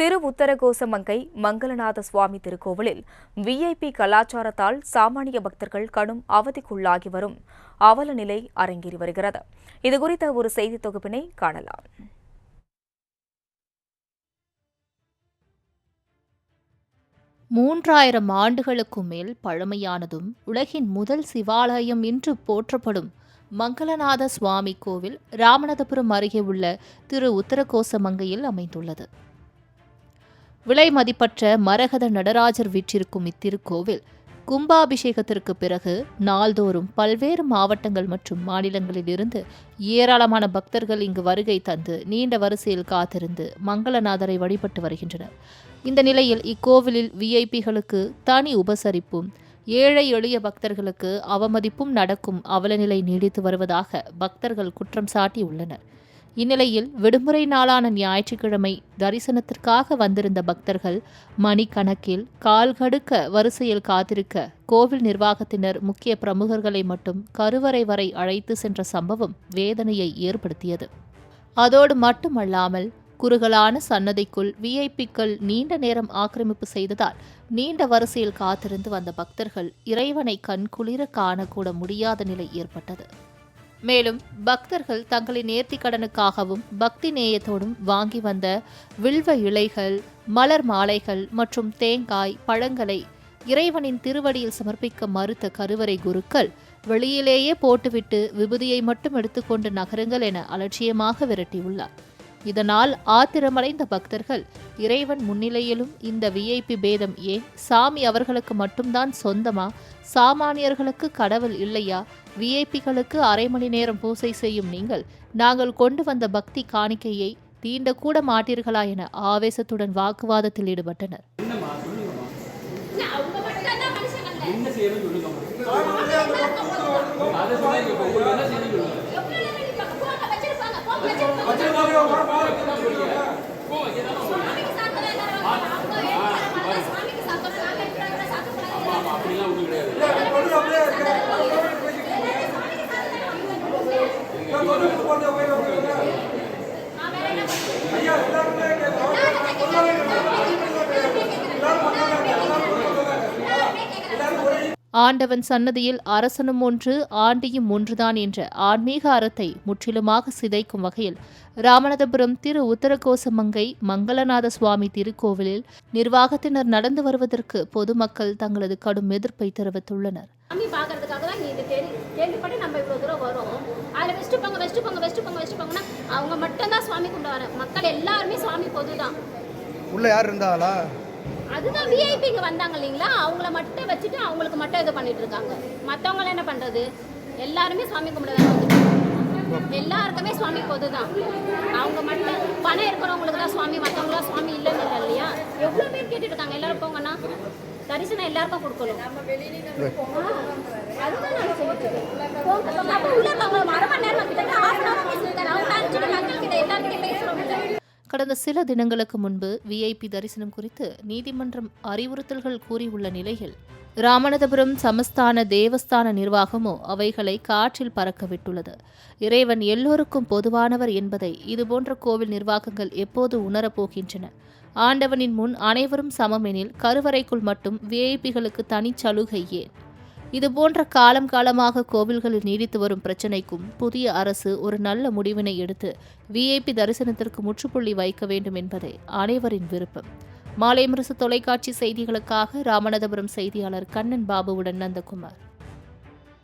திருஉத்தரகோசமங்கை மங்களநாத சுவாமி திருக்கோவிலில் விஐபி கலாச்சாரத்தால் சாமானிய பக்தர்கள் கடும் அவதிக்குள்ளாகி வரும் அவல நிலை அரங்கேறி வருகிறது. இதுகுறித்த ஒரு செய்தி தொகுப்பினை காணலாம். மூன்றாயிரம் ஆண்டுகளுக்கும் மேல் பழமையானதும் உலகின் முதல் சிவாலயம் என்று போற்றப்படும் மங்களநாத சுவாமி கோவில் ராமநாதபுரம் அருகே உள்ள திரு உத்தரகோசமங்கையில் அமைந்துள்ளது. விலை மதிப்பற்ற மரகத நடராஜர் வீற்றிருக்கும் இத்திருக்கோவில் கும்பாபிஷேகத்திற்கு பிறகு நாள்தோறும் பல்வேறு மாவட்டங்கள் மற்றும் மாநிலங்களில் இருந்து ஏராளமான பக்தர்கள் இங்கு வருகை தந்து நீண்ட வரிசையில் காத்திருந்து மங்களநாதரை வழிபட்டு வருகின்றனர். இந்த நிலையில் இக்கோவிலில் விஐபிகளுக்கு தனி உபசரிப்பும் ஏழை எளிய பக்தர்களுக்கு அவமதிப்பும் நடக்கும் அவலநிலை நீடித்து வருவதாக பக்தர்கள் குற்றம் சாட்டியுள்ளனர். இந்நிலையில் விடுமுறை நாளான ஞாயிற்றுக்கிழமை தரிசனத்திற்காக வந்திருந்த பக்தர்கள் மணிக்கணக்கில் கால்கடுக்க வரிசையில் காத்திருக்க கோவில் நிர்வாகத்தினர் முக்கிய பிரமுகர்களை மட்டும் கருவறை வரை அழைத்து சென்ற சம்பவம் வேதனையை ஏற்படுத்தியது. அதோடு மட்டுமல்லாமல் குறுகலான சன்னதிக்குள் விஐபிக்கள் நீண்ட நேரம் ஆக்கிரமிப்பு செய்ததால் நீண்ட வரிசையில் காத்திருந்து வந்த பக்தர்கள் இறைவனை கண்குளிர காணக்கூட முடியாத நிலை ஏற்பட்டது. மேலும் பக்தர்கள் தங்களின் நேர்த்திக் கடனுக்காகவும் பக்தி நேயத்தோடும் வாங்கி வந்த வில்வ இலைகள், மலர் மாலைகள் மற்றும் தேங்காய், பழங்களை இறைவனின் திருவடியில் சமர்ப்பிக்க மறுத்த கருவறை குருக்கள் வெளியிலேயே போட்டுவிட்டு விபூதியை மட்டும் எடுத்துக்கொண்டு நகருங்கள் என அலட்சியமாக விரட்டியுள்ளார். இதனால் ஆத்திரமடைந்த பக்தர்கள் இறைவன் முன்னிலையிலும் இந்த விஐபி பேதம் ஏன்? சாமி அவர்களுக்கு மட்டும்தான் சொந்தமா? சாமானியர்களுக்கு கடவுள் இல்லையா? விஐபிகளுக்கு அரை மணி நேரம் பூசை செய்யும் நீங்கள் நாங்கள் கொண்டு வந்த பக்தி காணிக்கையை தீண்டக்கூட மாட்டீர்களா என ஆவேசத்துடன் வாக்குவாதத்தில் ஈடுபட்டனர். ஆண்டவன் சன்னதியில் அரசனும் ஒன்று ஆண்டியும் ஒன்றுதான் என்ற ஆன்மீக அறத்தை முற்றிலுமாக சிதைக்கும் வகையில் ராமநாதபுரம் திரு உத்தரகோசமங்கை மங்களநாத சுவாமி திருக்கோவிலில் நிர்வாகத்தினர் நடந்து வருவதற்கு பொதுமக்கள் தங்களது கடும் எதிர்ப்பை தெரிவித்துள்ளனர். அவங்க மட்டும்தான் சுவாமி கொண்டாடுற மக்கள் எல்லாருமே சுவாமி பொதுதான். உள்ள யார் இருந்தாளா? அதுதான் விஐபி இங்க வந்தாங்க இல்லைங்களா, அவங்கள மட்டும் வச்சுட்டு அவங்களுக்கு மட்டும் இது பண்ணிட்டு இருக்காங்க. மற்றவங்கள என்ன பண்றது? எல்லாருமே சுவாமி கும்பிடுறாங்க. எல்லாருக்குமே சுவாமி பொதுதான். அவங்க மட்டும் பணம் இருக்கிறவங்களுக்கு தான் சுவாமி, மற்றவங்களாம் சுவாமி இல்லைன்னு இல்லை இல்லையா? எவ்வளோ பேர் கேட்டுட்டு இருக்காங்க. எல்லாரும் போங்கன்னா தரிசனம் எல்லாருக்கும் கொடுக்கணும். அதுதான் நான் சொல்லிட்டு கடந்த சில தினங்களுக்கு முன்பு விஐபி தரிசனம் குறித்து நீதிமன்றம் அறிவுறுத்தல்கள் கூறியுள்ள நிலையில் ராமநாதபுரம் சமஸ்தான தேவஸ்தான நிர்வாகமோ அவைகளை காற்றில் பறக்க விட்டுள்ளது. இறைவன் எல்லோருக்கும் பொதுவானவர் என்பதை இதுபோன்ற கோவில் நிர்வாகங்கள் எப்போது உணரப்போகின்றன? ஆண்டவனின் முன் அனைவரும் சமம் எனில் கருவறைக்குள் மட்டும் விஐபிகளுக்கு தனிச்சலுகை ஏன்? இதுபோன்ற காலம் காலமாக கோவில்களில் நீடித்து வரும் பிரச்சினைக்கும் புதிய அரசு ஒரு நல்ல முடிவினை எடுத்து விஐபி தரிசனத்திற்கு முற்றுப்புள்ளி வைக்க வேண்டும் என்பதே அனைவரின் விருப்பம். மாலை முரசு தொலைக்காட்சி செய்திகளுக்காக ராமநாதபுரம் செய்தியாளர் கண்ணன் பாபுவுடன் நந்தகுமார்.